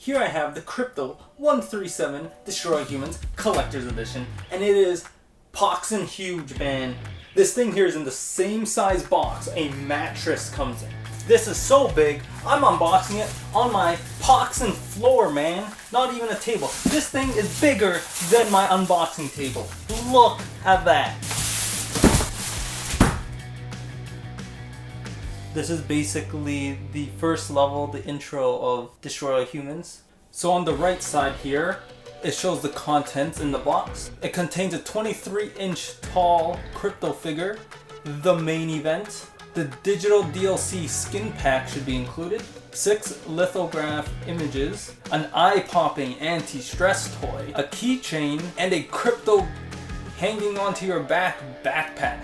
here I have the Crypto-137 Destroy Humans Collector's Edition, and it is poxin' huge, man. This thing here is in the same size box a mattress comes in. This is so big, I'm unboxing it on my poxin' floor, man. Not even a table. This thing is bigger than my unboxing table. Look at that. This is basically the first level, the intro of Destroy Humans. So on the right side here, it shows the contents in the box. It contains a 23-inch tall crypto figure, the main event. The digital DLC skin pack should be included, 6 lithograph images, an eye-popping anti-stress toy, a keychain, and a crypto hanging onto your backpack.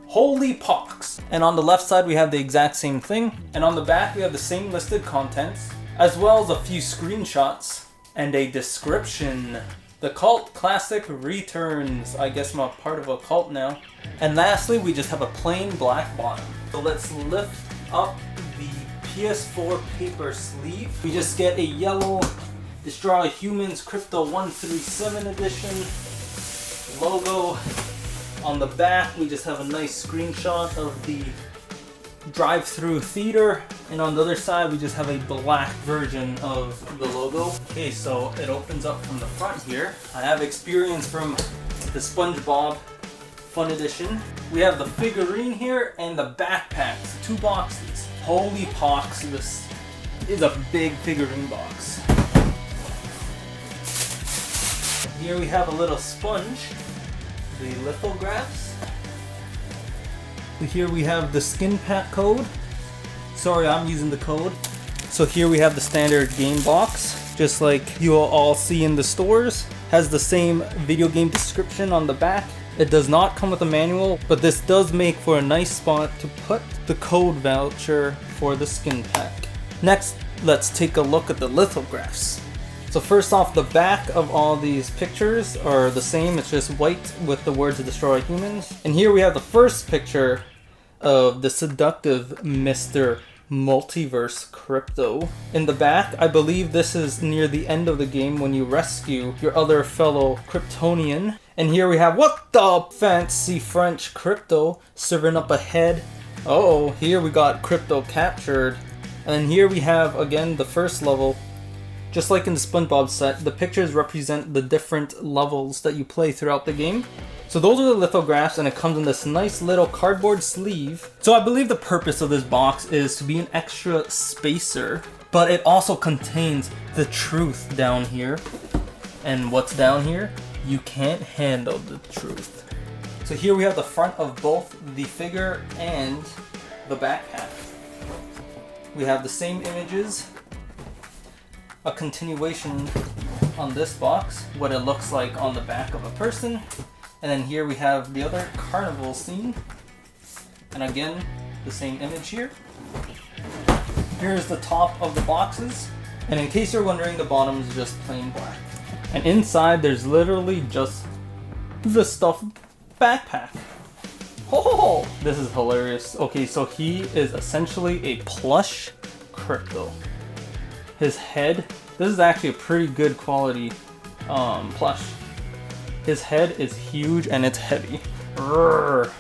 Holy pox! And on the left side we have the exact same thing, and on the back we have the same listed contents, as well as a few screenshots and a description. The Cult Classic returns. I guess I'm a part of a cult now. And lastly, we just have a plain black bottom. So let's lift up the PS4 paper sleeve. We just get a yellow Destroy Humans Crypto-137 edition logo. On the back, we just have a nice screenshot of the drive-through theater, and on the other side we just have a black version of the logo. Okay, so it opens up from the front here. I have experience from the SpongeBob Fun Edition. We have the figurine here and the backpacks, 2 boxes. Holy pox, this is a big figurine box. Here we have a little sponge, the lithographs. Here we have the skin pack code. Sorry, I'm using the code. So here we have the standard game box, just like you will all see in the stores. Has the same video game description on the back. It does not come with a manual, but this does make for a nice spot to put the code voucher for the skin pack. Next, let's take a look at the lithographs. So first off, the back of all these pictures are the same. It's just white with the words Destroy Humans. And here we have the first picture of the seductive Mr. Multiverse Crypto. In the back, I believe this is near the end of the game when you rescue your other fellow Kryptonian. And here we have, what the fancy French Crypto serving up a head. Oh, here we got Crypto captured. And here we have, again, the first level. Just like in the SpongeBob set, the pictures represent the different levels that you play throughout the game. So those are the lithographs, and it comes in this nice little cardboard sleeve. So I believe the purpose of this box is to be an extra spacer, but it also contains the truth down here. And what's down here? You can't handle the truth. So here we have the front of both the figure and the backpack. We have the same images. A continuation on this box, what it looks like on the back of a person. And then here we have the other carnival scene. And again, the same image here. Here's the top of the boxes. And in case you're wondering, the bottom is just plain black. And inside, there's literally just the stuffed backpack. Oh, this is hilarious. Okay, so he is essentially a plush Crypto. His head, this is actually a pretty good quality plush. His head is huge and it's heavy. Rrr.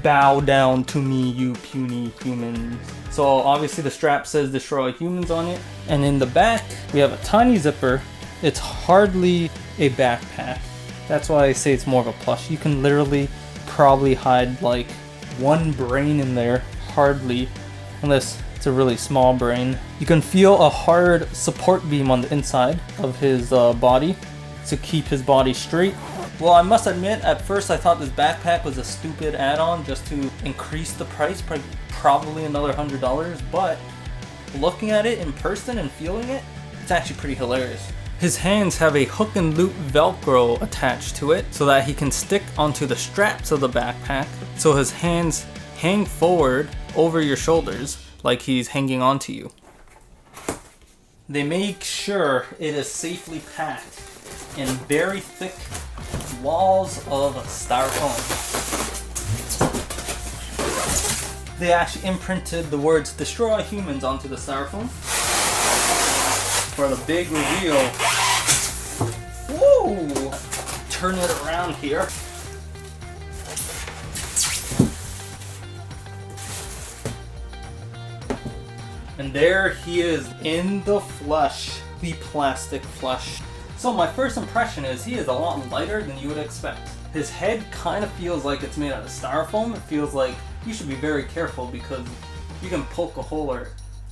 Bow down to me, you puny humans. So obviously the strap says Destroy Humans on it. And in the back, we have a tiny zipper. It's hardly a backpack. That's why I say it's more of a plush. You can literally probably hide like one brain in there, hardly, unless it's a really small brain. You can feel a hard support beam on the inside of his body to keep his body straight. Well, I must admit, at first I thought this backpack was a stupid add-on just to increase the price by probably another $100, but looking at it in person and feeling it, it's actually pretty hilarious. His hands have a hook and loop Velcro attached to it so that he can stick onto the straps of the backpack, so his hands hang forward over your shoulders like he's hanging onto you. They make sure it is safely packed in very thick walls of styrofoam. They actually imprinted the words Destroy Humans onto the styrofoam. for the big reveal. Woo! Turn it around here. And there he is in the flesh, the plastic flesh. So my first impression is he is a lot lighter than you would expect. His head kind of feels like it's made out of styrofoam. It feels like you should be very careful because you can poke a hole or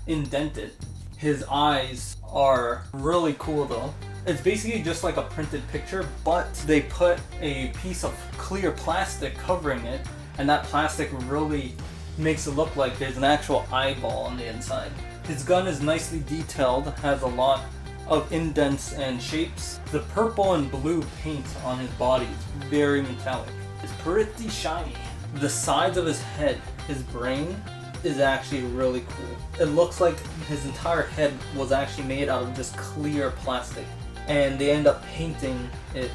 indent it. His eyes are really cool though. It's basically just like a printed picture, but they put a piece of clear plastic covering it, and that plastic really makes it look like there's an actual eyeball on the inside. His gun is nicely detailed, has a lot of indents and shapes. The purple and blue paint on his body is very metallic. It's pretty shiny. The sides of his head, his brain, is actually really cool. It looks like his entire head was actually made out of just clear plastic, and they end up painting it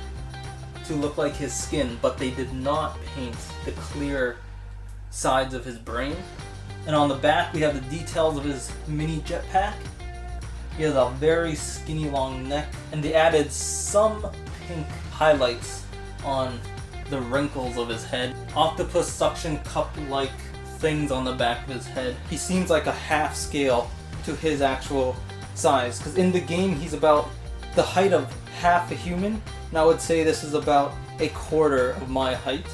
to look like his skin, but they did not paint the clear sides of his brain. And on the back we have the details of his mini jetpack. He has a very skinny long neck, and they added some pink highlights on the wrinkles of his head. Octopus suction cup like things on the back of his head. He seems like a half scale to his actual size, because in the game he's about the height of half a human, and I would say this is about a quarter of my height.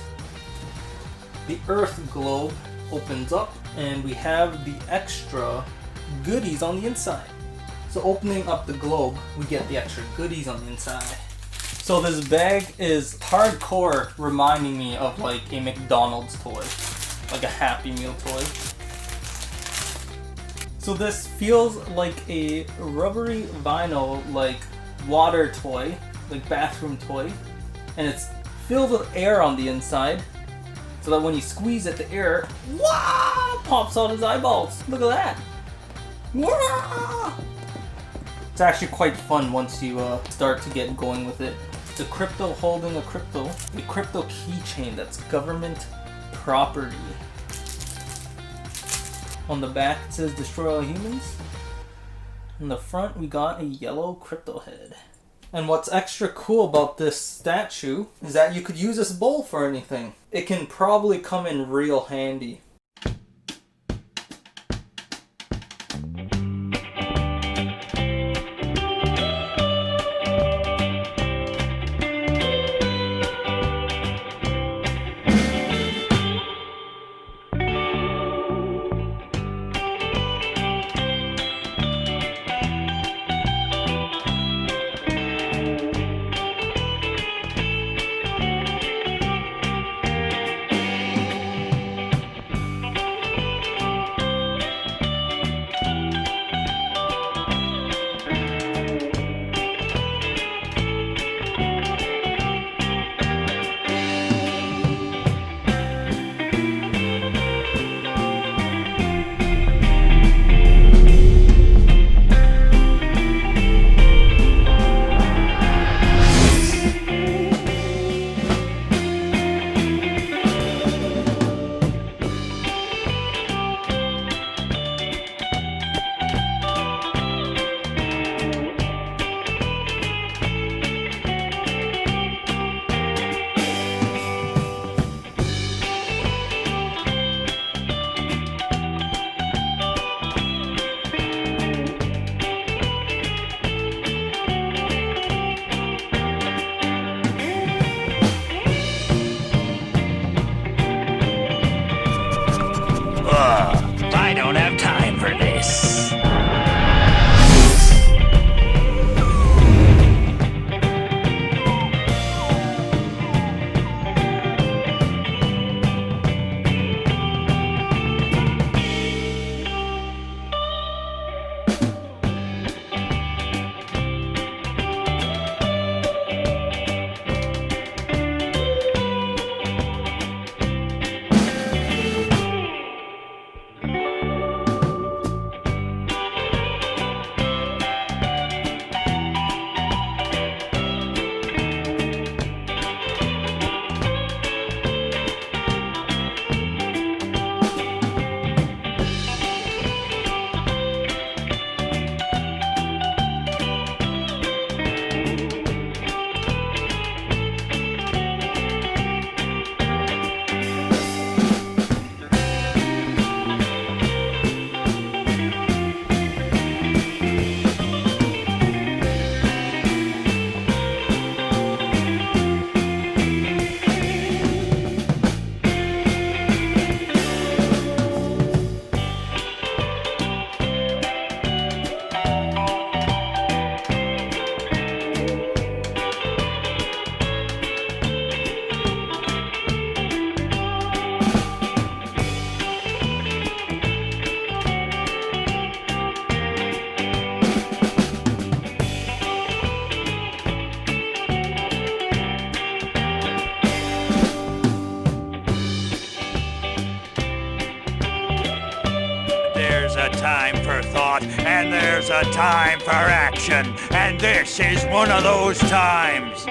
The Earth globe opens up, and we have the extra goodies on the inside. So opening up the globe, we get the extra goodies on the inside. So this bag is hardcore reminding me of like a McDonald's toy, like a Happy Meal toy. So this feels like a rubbery vinyl, like water toy, like bathroom toy, and it's filled with air on the inside, so that when you squeeze it, the air pops out his eyeballs. Look at that. Wah! It's actually quite fun once you start to get going with it. It's a crypto holding a crypto keychain that's government property. On the back it says destroy all humans. In the front we got a yellow crypto head. And what's extra cool about this statue is that you could use this bowl for anything. It can probably come in real handy. There's a time for action, and this is one of those times.